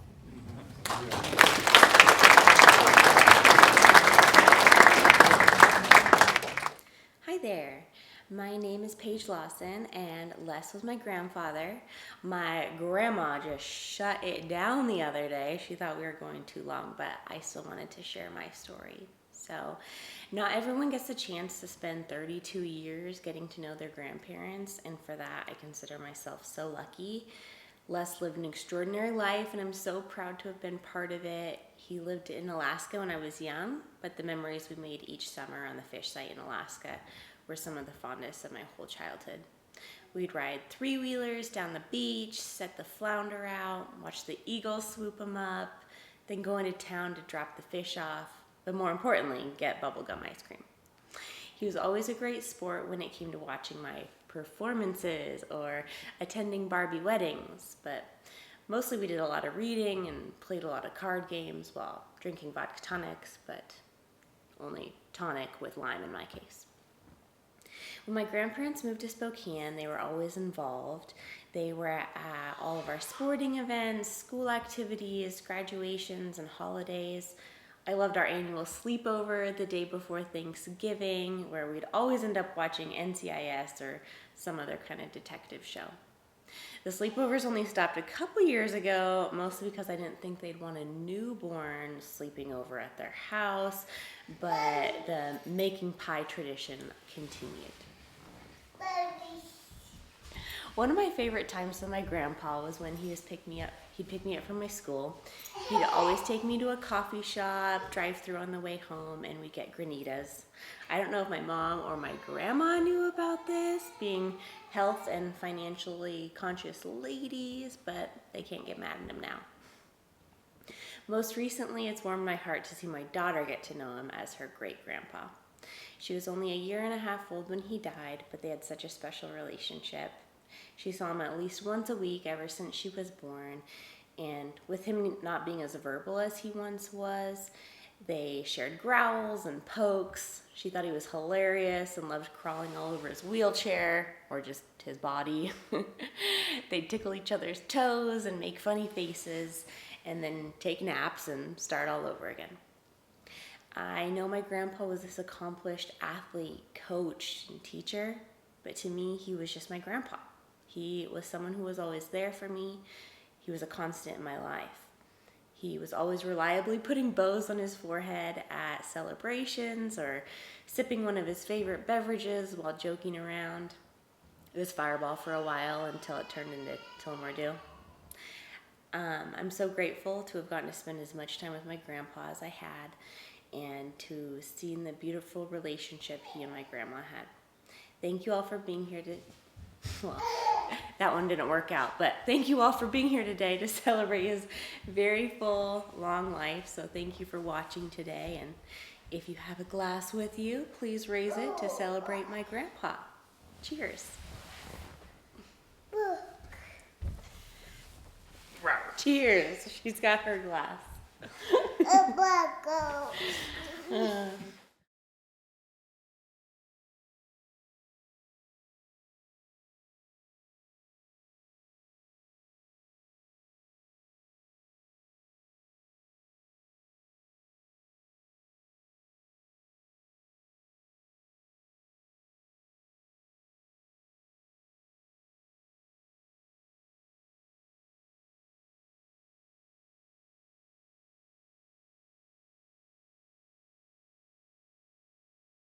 Hi there. My name is Paige Lawson, and Les was my grandfather. My grandma just shut it down the other day. She thought we were going too long, but I still wanted to share my story. So, not everyone gets a chance to spend 32 years getting to know their grandparents, and for that, I consider myself so lucky. Les lived an extraordinary life, and I'm so proud to have been part of it. He lived in Alaska when I was young, but the memories we made each summer on the fish site in Alaska were some of the fondest of my whole childhood. We'd ride three-wheelers down the beach, set the flounder out, watch the eagles swoop them up, then go into town to drop the fish off, but more importantly, get bubblegum ice cream. He was always a great sport when it came to watching my performances or attending Barbie weddings, but mostly we did a lot of reading and played a lot of card games while drinking vodka tonics, but only tonic with lime in my case. When my grandparents moved to Spokane, they were always involved. They were at all of our sporting events, school activities, graduations, and holidays. I loved our annual sleepover the day before Thanksgiving, where we'd always end up watching NCIS or some other kind of detective show. The sleepovers only stopped a couple years ago, mostly because I didn't think they'd want a newborn sleeping over at their house, but the making pie tradition continued. One of my favorite times with my grandpa was when he'd pick me up from my school. He'd always take me to a coffee shop, drive through on the way home, and we'd get granitas. I don't know if my mom or my grandma knew about this, being health and financially conscious ladies, but they can't get mad at him now. Most recently, it's warmed my heart to see my daughter get to know him as her great-grandpa. She was only a year and a half old when he died, but they had such a special relationship. She saw him at least once a week ever since she was born, and with him not being as verbal as he once was, they shared growls and pokes. She thought he was hilarious and loved crawling all over his wheelchair, or just his body. They'd tickle each other's toes and make funny faces, and then take naps and start all over again. I know my grandpa was this accomplished athlete, coach, and teacher, but to me, he was just my grandpa. He was someone who was always there for me. He was a constant in my life. He was always reliably putting bows on his forehead at celebrations or sipping one of his favorite beverages while joking around. It was Fireball for a while until it turned into Tullamore Dew. I'm so grateful to have gotten to spend as much time with my grandpa as I had, and to see the beautiful relationship he and my grandma had. Thank you all for being here well, that one didn't work out, but thank you all for being here today to celebrate his very full, long life. So thank you for watching today, and if you have a glass with you, please raise it to celebrate my grandpa. Cheers. Cheers. She's got her glass.